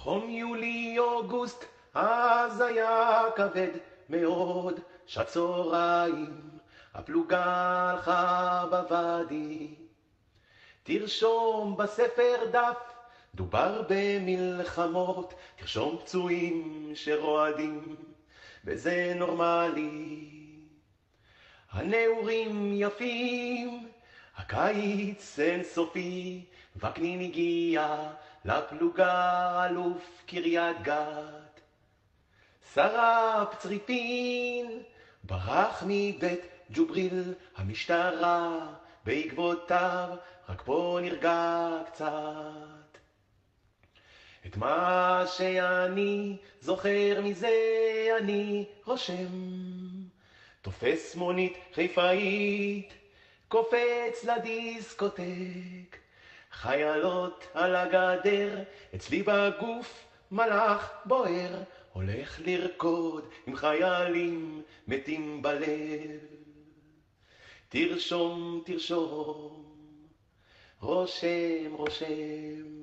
חום יולי אוגוסט אז היה כבד מאוד, שעת צהריים הפלוגה הלכה בוואדי. תרשום בספר דף, דובר במלחמות, תרשום פצועים שרועדים, וזה נורמלי. הנעורים יפים, הקיץ אינסופי, וקנין הגיע לפלוגה אלוף קריית גת. שרף צריפין ברח מבית ג'ובריל, המשטרה בעקבותיו, רק פה נרגע קצת. את מה שאני זוכר מזה אני רושם, תופס מונית חיפאית, קופץ לדיסקוטק, חיילות על הגדר, אצלי בגוף מלאך בוער, הולך לרקוד עם חיילים מתים בלב. תרשום, תרשום, רושם, רושם.